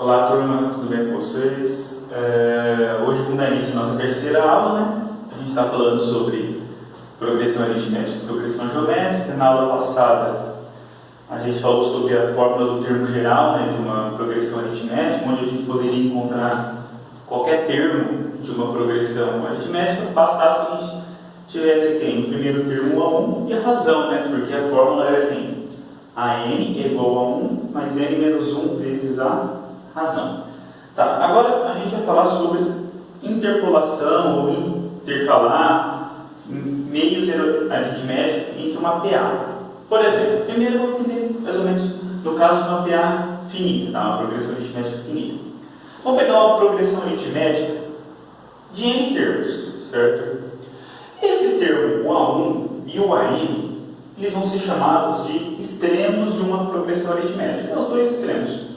Olá turma, tudo bem com vocês? Hoje vamos dar início à nossa terceira aula, né? A gente está falando sobre progressão aritmética e progressão geométrica. Na aula passada a gente falou sobre a fórmula do termo geral, né, de uma progressão aritmética, onde a gente poderia encontrar qualquer termo de uma progressão aritmética, bastasse que a gente tivesse quem? O primeiro termo a 1 e a razão, né? Porque a fórmula era quem? A n é igual a 1 mais n menos 1 vezes a razão. Tá, agora a gente vai falar sobre interpolação ou intercalar meios aritméticos entre uma PA. Por exemplo, primeiro vamos entender mais ou menos no caso de uma PA finita, tá? Uma progressão aritmética finita. Vamos pegar uma progressão aritmética de n termos, certo? Esse termo, o A1 e o AN, eles vão ser chamados de extremos de uma progressão aritmética. Os dois extremos.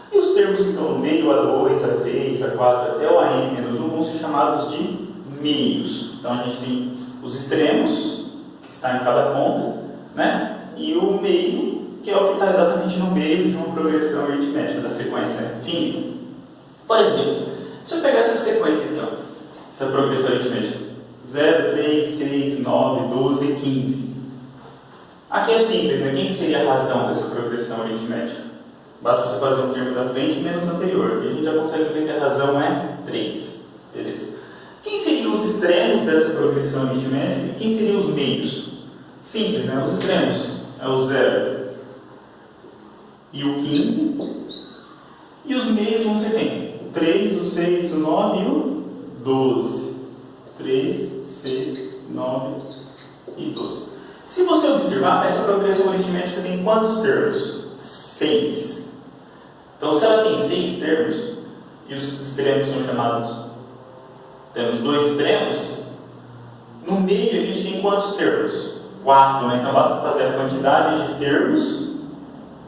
E os termos que estão no meio, A2, A3, A4, até o AN menos 1, vão ser chamados de meios. Então a gente tem os extremos, que está em cada ponta, né? E o meio, que é o que está exatamente no meio de uma progressão aritmética, da sequência finita. Por exemplo, se eu pegar essa sequência aqui, ó, essa progressão aritmética, 0, 3, 6, 9, 12, 15. Aqui é simples, né? Quem seria a razão dessa progressão aritmética? Basta você fazer um termo da frente menos o anterior. E a gente já consegue ver que a razão é 3. Beleza. Quem seriam os extremos dessa progressão aritmética e quem seriam os meios? Simples, né? Os extremos é o 0 e o 15. E os meios vão ser quem? O 3, o 6, o 9 e o 12. 3, 6, 9 e 12. Se você observar, essa progressão aritmética tem quantos termos? 6. Então, se ela tem 6 termos, e os extremos são chamados, temos dois extremos, no meio a gente tem quantos termos? 4, né? Então basta fazer a quantidade de termos,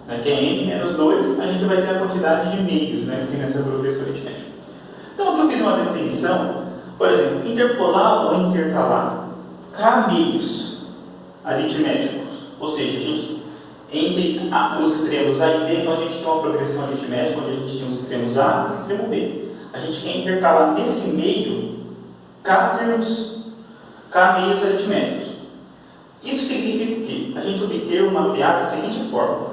né, que é n menos 2, a gente vai ter a quantidade de meios, né, que tem nessa progressão aritmética. Então, aqui eu fiz uma definição, por exemplo, interpolar ou intercalar K-meios aritméticos, ou seja, a gente entre os extremos A e B, então a gente tem uma progressão aritmética onde a gente tem os extremos A e o extremo B. A gente quer intercalar nesse meio K meios aritméticos. Isso significa que a gente obter uma PA da seguinte forma: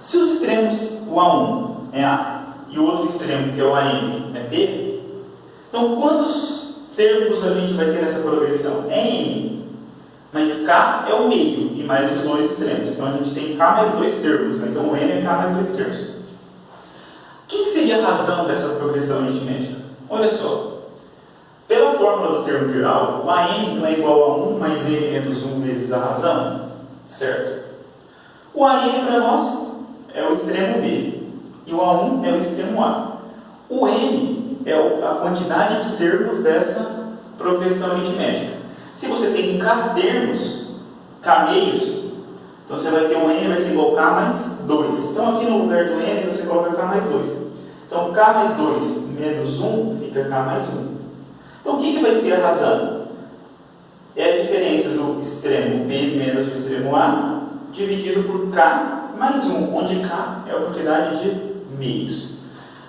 se os extremos, o A1 é A e o outro extremo, que é o AN, é B, então quantos termos a gente vai ter nessa progressão? É N. Mas K é o meio e mais os dois extremos. Então a gente tem K mais 2 termos, né? Então o N é K mais 2 termos. Quem seria a razão dessa progressão aritmética? Olha só. Pela fórmula do termo geral, o AN não é igual a 1 mais N menos 1 vezes a razão, certo? O AN para nós é o extremo B e o A1 é o extremo A. O N é a quantidade de termos dessa progressão aritmética. Se você tem K termos, K meios, então você vai ter o N vai ser igual a K mais 2. Então aqui no lugar do N você coloca K mais 2. Então K mais 2 menos 1 fica K mais 1. Então o que vai ser a razão? É a diferença do extremo B menos o extremo A dividido por K mais 1, onde K é a quantidade de meios.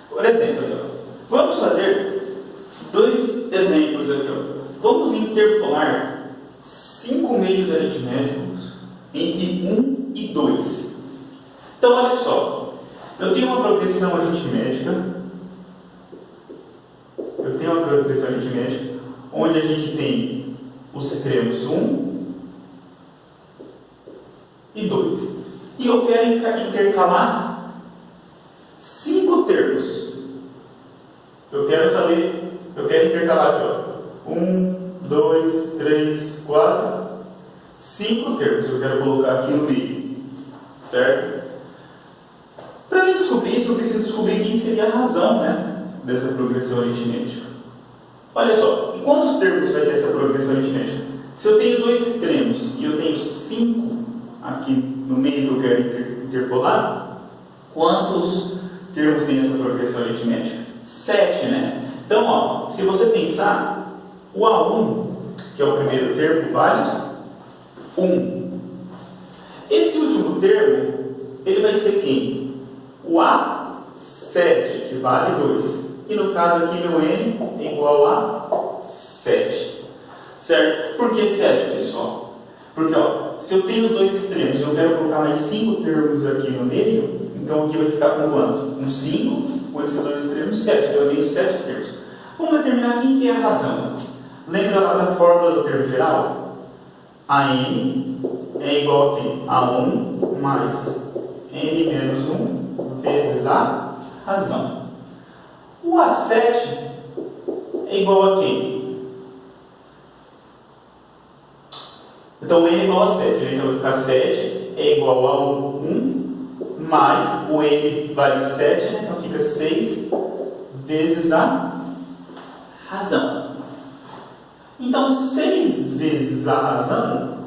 Por exemplo, aqui, ó, vamos fazer dois exemplos aqui. Ó. Vamos interpolar 5 meios aritméticos entre 1 e 2. Então, olha só. Eu tenho uma progressão aritmética. Onde a gente tem os extremos 1 e 2. E eu quero intercalar 5 termos. Eu quero intercalar aqui, ó. 1, 2, 3, 4, 5 termos eu quero colocar aqui no meio, certo? Para mim descobrir isso, eu preciso descobrir quem seria a razão, né, dessa progressão aritmética. Olha só, e quantos termos vai ter essa progressão aritmética? Se eu tenho dois extremos e eu tenho 5 aqui no meio que eu quero interpolar, quantos termos tem essa progressão aritmética? 7, né? Então, ó, se você pensar, o A1, que é o primeiro termo, vale 1. Esse último termo, ele vai ser quem? O A 7, que vale 2. E no caso aqui, meu n é igual a 7. Certo? Por que 7, pessoal? Porque, ó, se eu tenho os dois extremos e eu quero colocar mais 5 termos aqui no meio, então aqui vai ficar com quanto? Um 5, com esses dois extremos, 7. Então eu tenho 7 termos. Vamos determinar quem que é a razão. Lembra lá da fórmula do termo geral? A n é igual a quê? A 1 mais n menos 1 vezes a razão. O A7 é igual a quem? Então, n é igual a 7. Né? Então, vai ficar 7 é igual a 1 mais o n vale 7. Né? Então, fica 6 vezes a razão. Então, 6 vezes a razão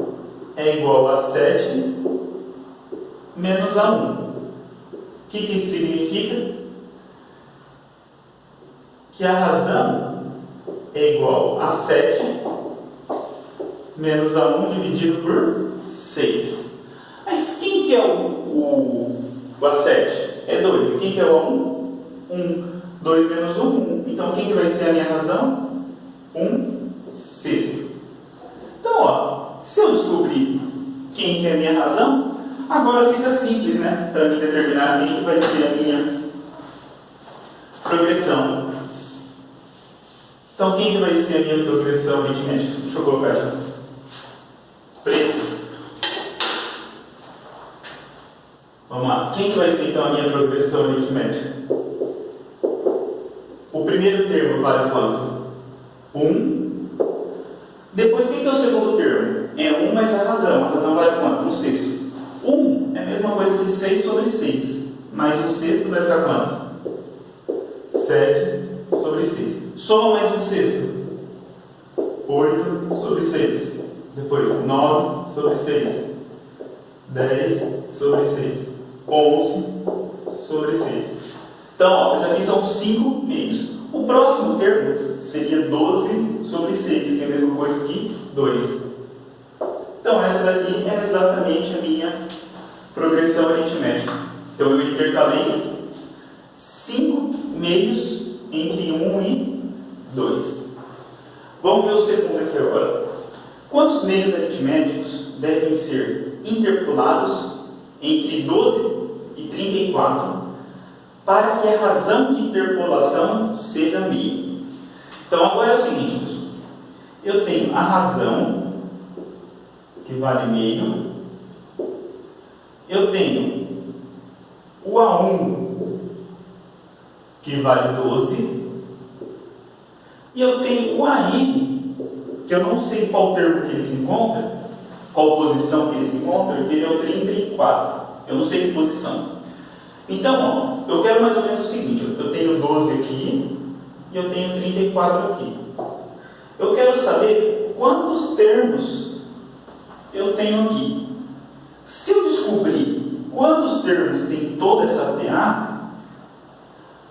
é igual a 7 menos a 1. O que isso significa? Que a razão é igual a 7 menos a 1 dividido por 6. Mas quem que é o A7? É 2. E quem que é o A1? 1. 2 menos 1, 1. Então, quem que vai ser a minha razão? 1/6. Então, ó, se eu descobrir quem que é a minha razão, agora fica simples, né? Para mim determinar quem que vai ser a minha progressão. Então, quem que vai ser a minha progressão aritmética? Deixa eu colocar aqui. Preto. Vamos lá. Quem que vai ser, então, a minha progressão aritmética? O primeiro termo vale quanto? 1. Depois, quem que é o segundo termo? É 1 mais a razão. A razão vale quanto? 1/6. 1 é a mesma coisa que 6 sobre 6. Mais 1/6 vai ficar quanto? 7 sobre 6. Soma mais 1/6. 8 sobre 6. Depois, 9 sobre 6. 10 sobre 6. 11 sobre 6. Então, ó, esses aqui são 5 meios. O próximo termo seria 12 sobre 6, que é a mesma coisa que 2. Então, essa daqui é exatamente a minha progressão aritmética. Então, eu intercalei 5 meios entre 1 e 2. Vamos ver o segundo aqui agora. Quantos meios aritméticos devem ser interpolados entre 12 e 34 para que a razão de interpolação seja meio? Então, agora é o seguinte, pessoal. Eu tenho a razão, que vale meio. Eu tenho o A1, que vale 12. E eu tenho o AN, que eu não sei qual termo que ele se encontra, qual posição que ele se encontra, que ele é o 34. Eu não sei que posição. Então, ó, eu quero mais ou menos o seguinte, eu tenho 12 aqui e eu tenho 34 aqui. Eu quero saber quantos termos eu tenho aqui. Se eu descobrir quantos termos tem toda essa PA,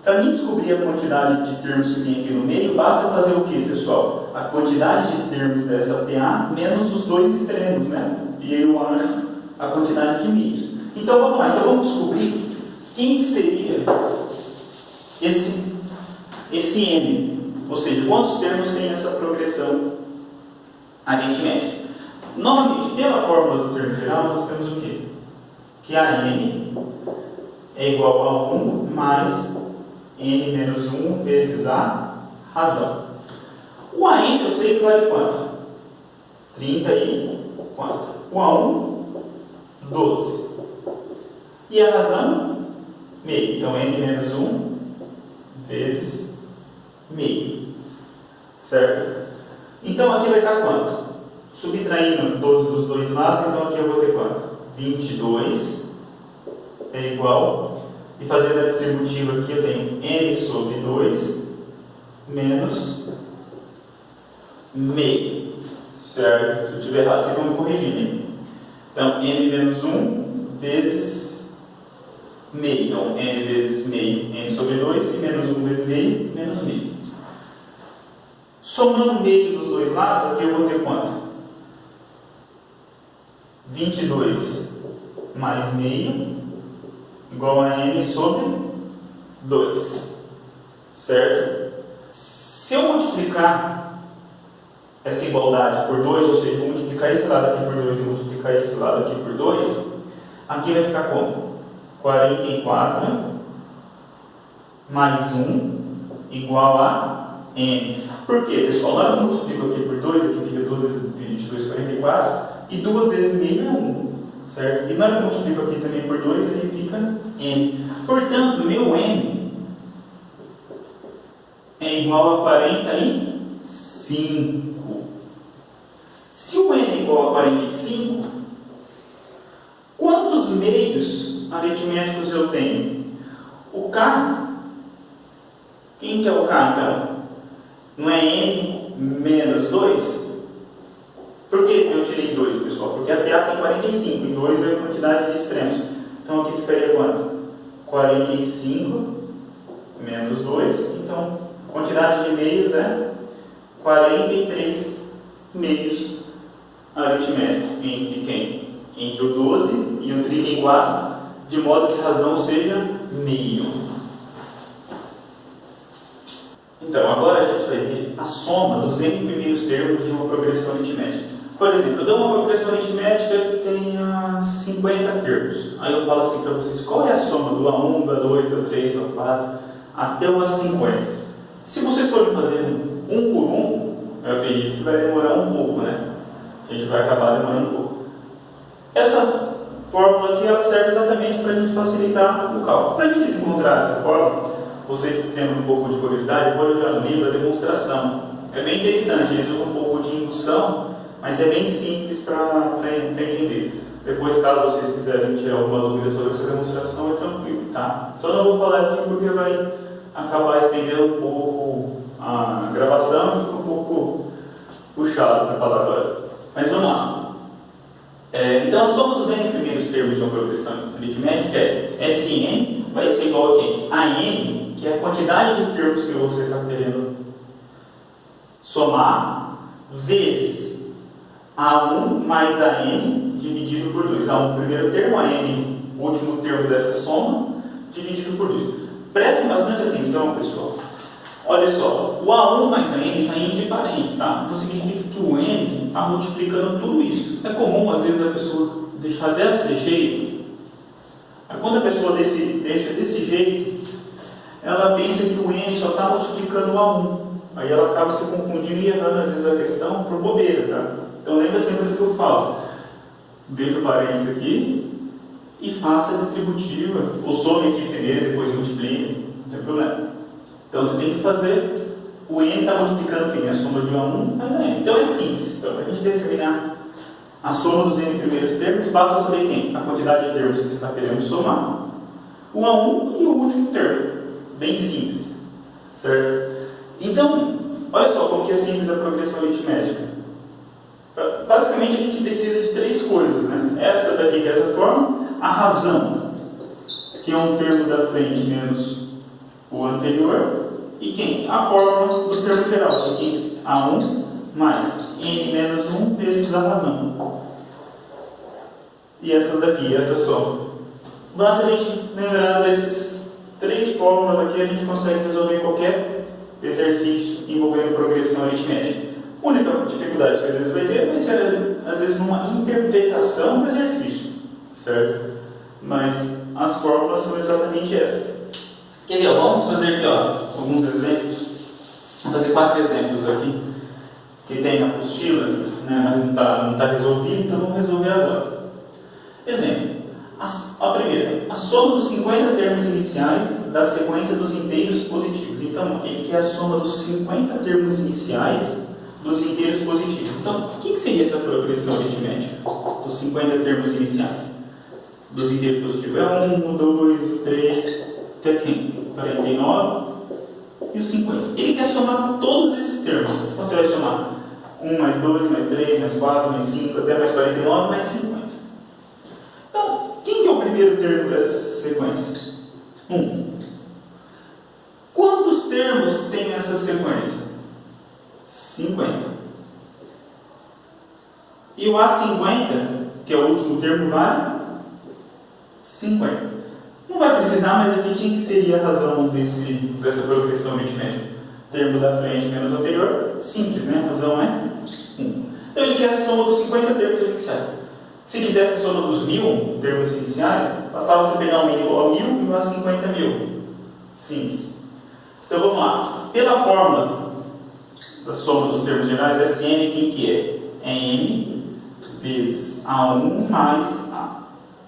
para mim descobrir a quantidade de termos que tem aqui no meio, basta fazer o que, pessoal? A quantidade de termos dessa PA menos os dois extremos, né? E aí eu acho a quantidade de meios. Então vamos lá, então vamos descobrir quem seria esse N, ou seja, quantos termos tem essa progressão aritmética. Novamente, pela fórmula do termo geral, nós temos o quê? Que a N é igual a 1 mais N menos 1 vezes a razão. O AN eu sei que vale quanto? 34. O A1, 12. E a razão? Meio. Então, N menos 1 vezes meio. Certo? Então, aqui vai dar quanto? Subtraindo 12 dos dois lados, então aqui eu vou ter quanto? 22 é igual... E fazendo a distributiva aqui, eu tenho N sobre 2 menos meio. Certo? Se eu estiver errado, vocês vão me corrigir, né? Então, N menos 1 vezes meio. Então, N vezes meio, N sobre 2, e menos 1 vezes meio, menos meio. Somando meio dos dois lados, aqui eu vou ter quanto? 22 mais meio, igual a N sobre 2. Certo? Se eu multiplicar essa igualdade por 2, ou seja, vou multiplicar esse lado aqui por 2 e multiplicar esse lado aqui por 2, aqui vai ficar como? 44 mais 1 igual a n. Por quê, pessoal? Na hora que eu multiplico aqui por 2, aqui fica 2 vezes 22, 44, e 2 vezes meio é 1, certo? E na hora que eu multiplico aqui também por 2, aqui fica n. Portanto, meu n é igual a 45. Se o n é igual a 45, quantos meios aritméticos eu tenho? O k, quem que é o k então? Não é n menos 2? Por que eu tirei 2, pessoal? Porque até a tem 45 e 2 é a quantidade de extremos. Então aqui ficaria quanto? 45 menos 2. Então a quantidade de meios é 43 meios aritméticos. Entre quem? Entre o 12 e o 34, de modo que a razão seja meio. Então, agora a gente vai ver a soma dos n primeiros termos de uma progressão aritmética. Por exemplo, eu dou uma progressão aritmética que tenha 50 termos. Aí eu falo assim para vocês, qual é a soma do A1, do A2, do A3, do A4, até o A50? Se vocês forem fazer um por um, eu acredito que vai demorar um pouco, né? A gente vai acabar demorando um pouco. Essa fórmula aqui, ela serve exatamente para a gente facilitar o cálculo. Para a gente encontrar essa fórmula, vocês tendo um pouco de curiosidade, podem olhar no livro a demonstração. É bem interessante, eles usam um pouco de indução, mas é bem simples para entender. Depois, caso vocês quiserem tirar alguma dúvida sobre essa demonstração, é tranquilo, tá? Só não vou falar aqui porque vai acabar estendendo um pouco a gravação e fica um pouco puxado para falar agora. Mas vamos lá. Então, a soma dos n primeiros termos de uma progressão aritmética é Sn vai ser igual a quem? A n, que é a quantidade de termos que você está querendo somar, vezes A1 mais a n dividido por 2. A1 primeiro termo, a n último termo dessa soma, dividido por 2. Prestem bastante atenção, pessoal. Olha só, o A1 mais a n está entre parênteses, tá? Então significa que o n está multiplicando tudo isso. É comum, às vezes, a pessoa deixar desse jeito. Quando a pessoa deixa desse jeito, ela pensa que o n só está multiplicando o A1. Aí ela acaba se confundindo e errando, às vezes, a questão por bobeira, tá? Então lembra sempre do que eu faço. Veja o parênteses aqui e faça a distributiva. Ou some aqui primeiro, depois multiplique. Não tem problema. Então você tem que fazer, o n está multiplicando quem? A soma de A1 mais a n. Então é simples. Então, para a gente determinar a soma dos n primeiros termos, basta saber quem? A quantidade de termos que você está querendo somar, o A1 e o último termo. Bem simples. Certo? Então, olha só como que é simples a progressão aritmética. Basicamente a gente precisa de três coisas, né? Essa daqui, que é essa forma, a razão, que é um termo da frente menos o anterior, e quem? A fórmula do termo geral, que é A1 mais n menos 1 vezes a razão. E essa daqui, essa soma. Basta a gente lembrar dessas três fórmulas aqui, a gente consegue resolver qualquer exercício envolvendo progressão aritmética. A única dificuldade que às vezes vai ter vai ser, às vezes, numa interpretação do exercício, certo? Mas as fórmulas são exatamente essas. Quer ver? Vamos fazer aqui, alguns exemplos. Vamos fazer 4 exemplos aqui que tem na apostila, né? Mas não está resolvido, então vamos resolver agora. Exemplo. A primeira, a soma dos 50 termos iniciais da sequência dos inteiros positivos. Então, ele quer a soma dos 50 termos iniciais dos inteiros positivos. Então, o que seria essa progressão aritmética dos 50 termos iniciais dos inteiros positivos? É 1, 2, 3, até quem? 49 e os 50. Ele quer somar todos esses termos. Você vai somar 1 mais 2, mais 3, mais 4, mais 5, até mais 49, mais 50. Então, quem que é o primeiro termo dessa sequência? 1. Quantos termos tem essa sequência? 50. E o A50, que é o último termo, vale 50. vai precisar, mas aqui quem que seria a razão dessa progressão aritmética? Termo da frente menos o anterior, simples, né? A razão é 1. Então ele quer a soma dos 50 termos iniciais. Se quisesse a soma dos 1000 termos iniciais, bastava você pegar o mínimo igual a 1000 e igual a 50.000. Simples. Então vamos lá. Pela fórmula da soma dos termos gerais, Sn quem que é? É n vezes A1 mais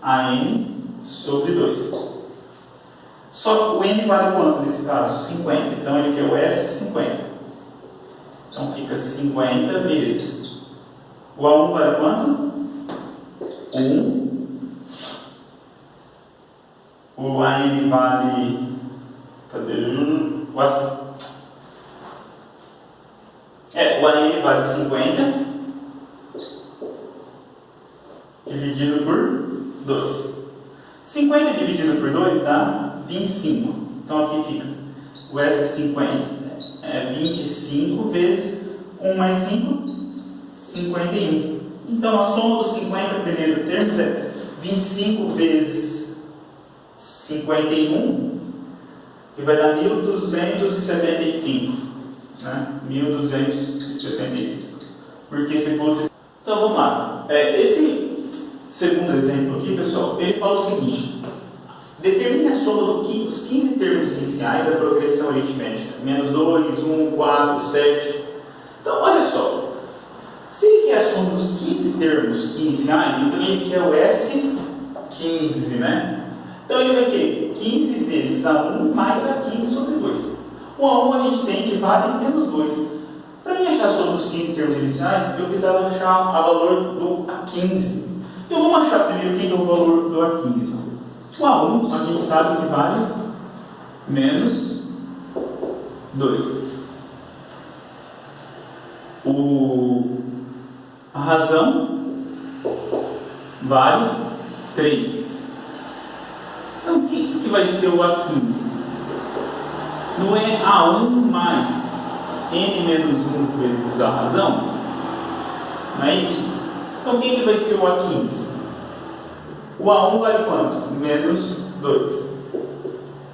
AN sobre 2. Só que o n vale quanto nesse caso? 50. Então ele quer o S50. Então fica 50 vezes. O A1 vale quanto? 1. O AN vale. Cadê? O AN vale 50 dividido por 2. 50 dividido por 2 dá 25. Então aqui fica o S50 é 25 vezes 1 mais 5, 51. Então a soma dos 50 primeiros termos é 25 vezes 51, que vai dar 1275. Né? 1275. Porque se fosse. Então vamos lá. Esse segundo exemplo aqui, pessoal, ele fala o seguinte: determine a soma dos 15 termos iniciais da progressão aritmética. Menos 2, 1, 4, 7. Então olha só. Se ele quer a soma dos 15 termos iniciais, então ele quer o S15, né? Então ele vai querer 15 vezes A1 mais A15 sobre 2. O A1 a gente tem que vale menos 2. Para mim achar a soma dos 15 termos iniciais, eu precisava achar o valor do A15. Então vamos achar primeiro quem é o valor do A15. O A1 a gente sabe que vale menos 2. A razão vale 3. Então, quem que vai ser o A15? Não é A1 mais N menos 1 vezes a razão? Não é isso? Então, quem que vai ser o A15? O A1 vale quanto? Menos 2.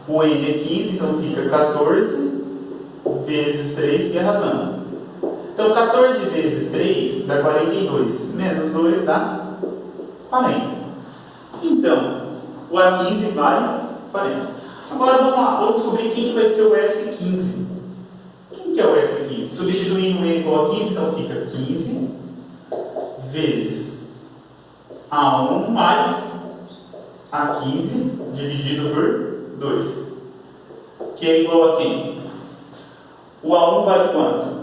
O N é 15, então fica 14 vezes 3, que é a razão. Então, 14 vezes 3 dá 42. Menos 2 dá 40. Então, o A15 vale 40. Agora vamos lá, vamos descobrir quem que vai ser o S15. Quem que é o S15? Substituindo o N igual a 15, então fica 15 vezes A1 mais A15 dividido por 2. Que é igual a quem? O A1 vale quanto?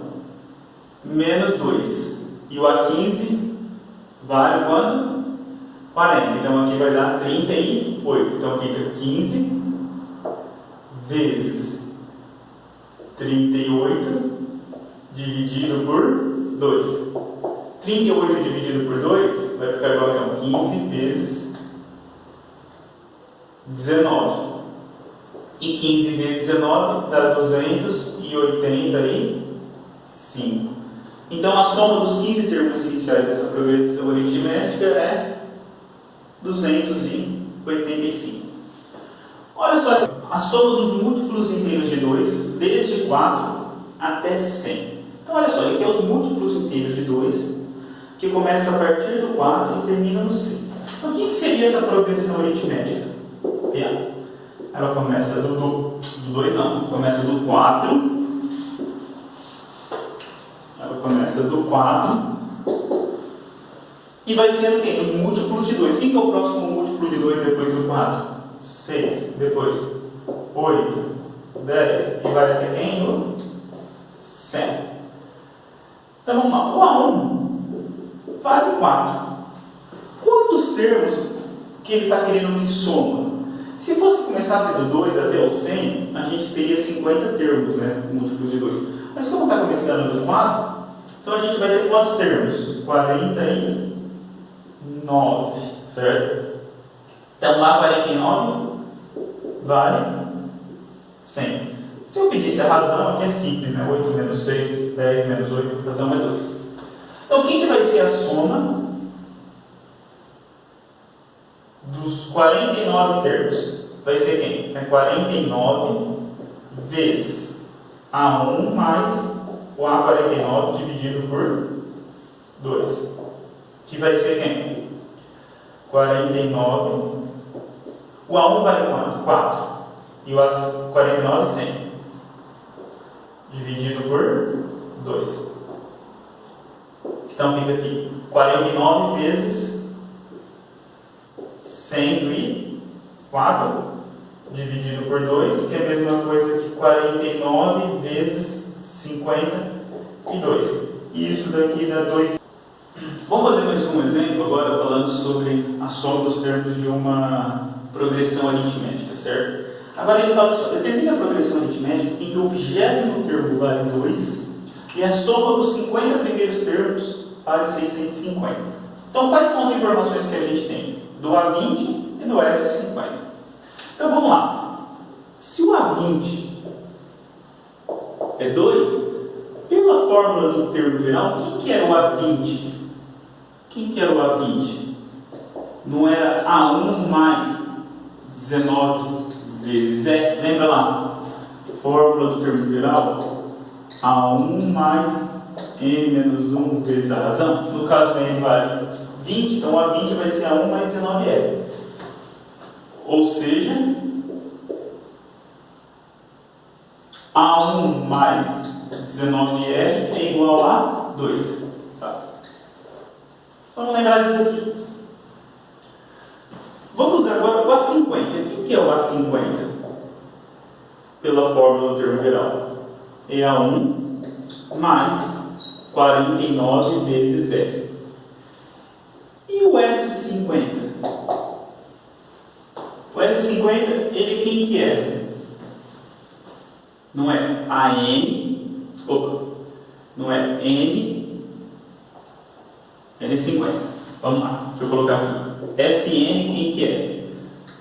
Menos 2. E o A15 vale quanto? 40. Então aqui vai dar 38. Então fica 15 vezes 38 dividido por 2. 38 dividido por 2 vai ficar igual a 15 vezes 19. E 15 vezes 19 dá 285. Então a soma dos 15 termos iniciais dessa progressão aritmética é 285. Olha só, a soma dos múltiplos inteiros de 2, desde 4 até 100. Então olha só, ele quer os múltiplos inteiros de 2, que começa a partir do 4 e termina no 100. Então o que seria essa progressão aritmética? Ela começa do 2 não, começa do 4. Ela começa do 4 e vai sendo quem? Os múltiplos de 2. Quem que é o próximo múltiplo de 2 depois do 4? 6. Depois 8, 10. E vai até quem? O 100. Então vamos lá. O A1 vale 4. Quantos termos que ele está querendo que soma? Se fosse começasse do 2 até o 100, a gente teria 50 termos, né? Múltiplos de 2. Mas como está começando do 4, então a gente vai ter quantos termos? 49, certo? Então lá 49 vale 100. Se eu pedisse a razão, aqui é simples, né? 8 menos 6, 10 menos 8, a razão é 2. Então quem que vai ser a soma dos 49 termos? vai ser quem? É 49 vezes A1 mais o A49 dividido por 2. Que vai ser quem? 49. O A1 vale quanto? 4. E o A49, 100. Dividido por 2. Então fica aqui 49 vezes 104 dividido por 2, que é a mesma coisa que 49 vezes 52. E isso daqui dá 2. Vamos fazer mais um exemplo agora falando sobre a soma dos termos de uma progressão aritmética, certo? Agora ele fala assim, determina a progressão aritmética em que o 20º termo vale 2 e a soma dos 50 primeiros termos vale 650. Então quais são as informações que a gente tem? Do A20 e do S50. Então vamos lá. Se o A20 é 2, pela fórmula do termo geral, quem que era o A20? Quem que era o A20? Não era A1 mais 19 vezes E? Lembra lá? Fórmula do termo geral? A1 mais N menos 1 vezes a razão. No caso, N vale 20, então A20 vai ser A1 mais 19E. Ou seja, A1 mais 19E é igual a 2. Tá. Vamos lembrar disso aqui. Vamos usar agora o A50. Quem que é o A50? Pela fórmula do termo geral. É A1 mais 49 vezes E. E o S50? O S50, ele quem que é? Não é AN, não é N50. Vamos lá, deixa eu colocar aqui. SN quem que é?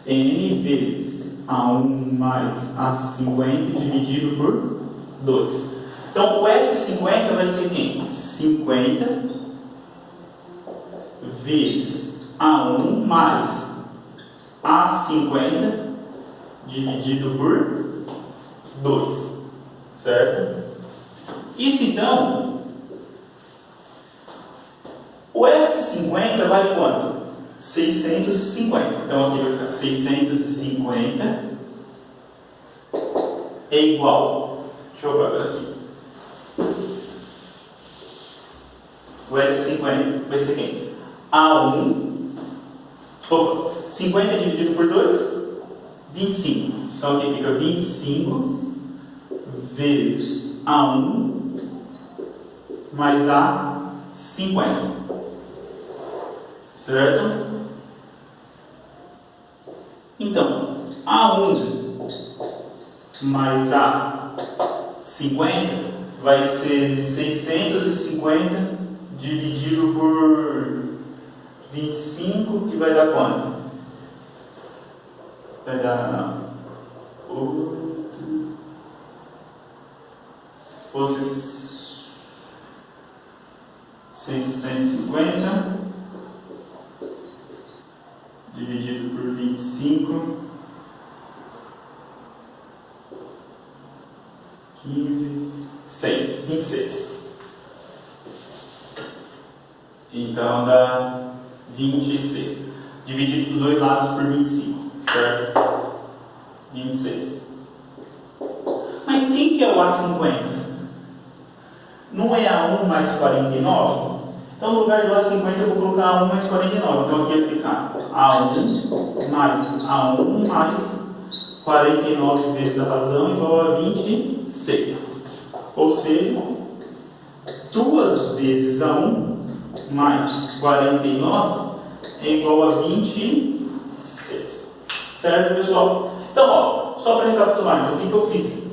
N vezes A1 mais A50 dividido por 2. Então o S50 vai ser quem? 50 vezes A1 mais A50 dividido por 2. Certo? Isso então, o S50 vale quanto? 650. Então aqui vai ficar 650 é igual. Deixa eu ver aqui. O S50 vai ser quem? A1. 50 dividido por 2, 25. Então aqui fica 25 vezes A1 mais A50. Certo? Então, A1 mais A50 vai ser 650 dividido por 25, que vai dar quanto? Vai dar 8. Se fosse 650 dividido por 25, 15, 6, 26. Então dá 26. Dividido dos dois lados por 25, certo? 26. Mas quem que é o A50? Não é A1 mais 49? Então no lugar do A50 eu vou colocar A1 mais 49. Então aqui vai ficar A1 mais 49 vezes a razão igual a 26. Ou seja, 2 vezes A1 mais 49 é igual a 26. Certo, pessoal? Então, ó, só para recapitular, então, o que eu fiz?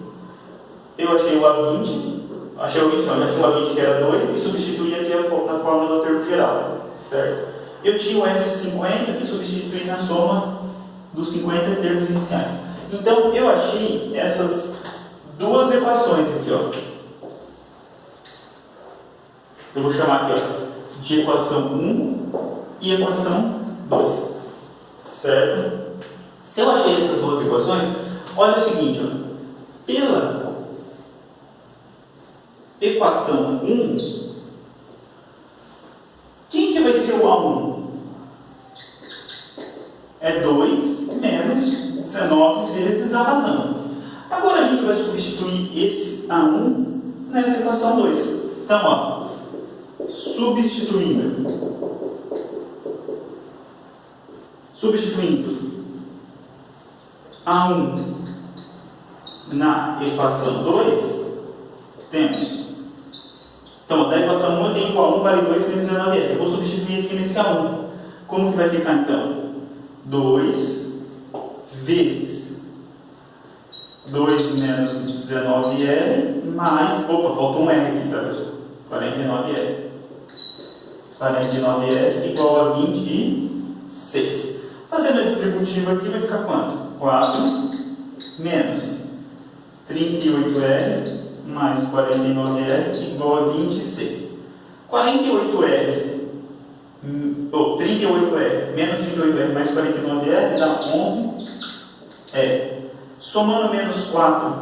Eu achei o A20, já tinha o A20 que era 2 e substituí aqui a fórmula do termo geral. Certo? Eu tinha o S50 e substituí na soma dos 50 termos iniciais. Então, eu achei essas duas equações aqui, ó. Eu vou chamar aqui, ó, de equação 1 e equação 2. Certo? Se eu achei essas duas equações, olha o seguinte, ó. Pela equação 1, quem que vai ser o A1? É 2 menos 19 vezes a razão. Agora a gente vai substituir esse A1 nessa equação 2. Então, ó, substituindo A1 na equação 2, temos. Então, da equação 1 eu tenho que o A1 vale 2 menos 19R. Eu vou substituir aqui nesse A1. Como que vai ficar então? 2 vezes 2 menos 19R mais. Opa, faltou um R aqui, tá, pessoal? 49R. 49R igual a 26. Fazendo a distributiva aqui, vai ficar quanto? 4 menos 38R mais 49R igual a 26. 38R, 38R menos 38R mais 49R dá 11R. Somando menos 4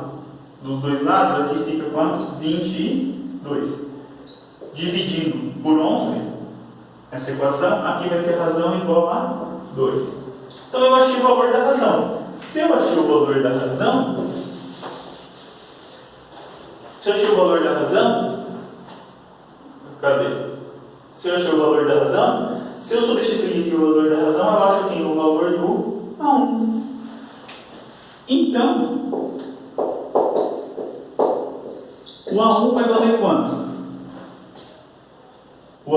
dos dois lados, aqui fica quanto? 22. Dividindo por 11, essa equação, aqui vai ter razão igual a 2. Então eu achei o valor da razão. Se eu achei o valor da razão, cadê? Se eu achei o valor da razão, se eu substituir aqui o valor da razão, eu acho que tem o valor do A1. Então, o A1 vai valer quanto? O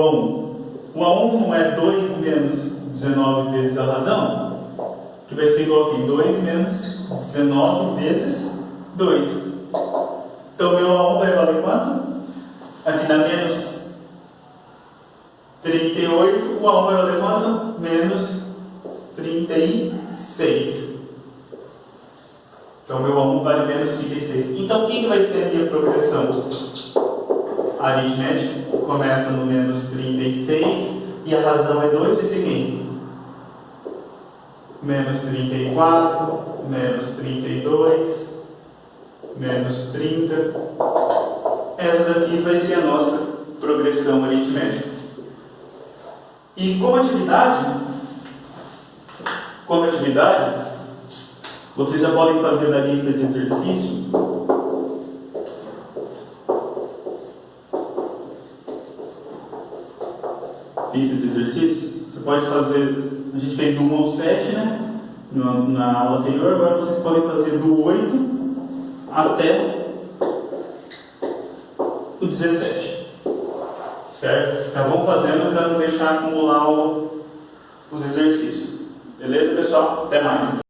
A1 não é 2 menos 19 vezes a razão? Que vai ser igual aqui, 2 menos 19 vezes 2. Então, meu A1 vai valer quanto? Aqui dá menos 38, o A1 vai valer quanto? Menos 36. Então, meu A1 vale menos 36. Então, quem vai ser a minha progressão aritmética? Começa no menos 36 e a razão é 2, vai ser quem? Menos 34, menos 32, menos 30. Essa daqui vai ser a nossa progressão aritmética. E como atividade, vocês já podem fazer na lista de exercício. Você pode fazer, a gente fez do 1 ao 7, né? Na aula anterior, agora vocês podem fazer do 8 até o 17. Certo? Então vamos fazendo para não deixar acumular os exercícios. Beleza, pessoal? Até mais.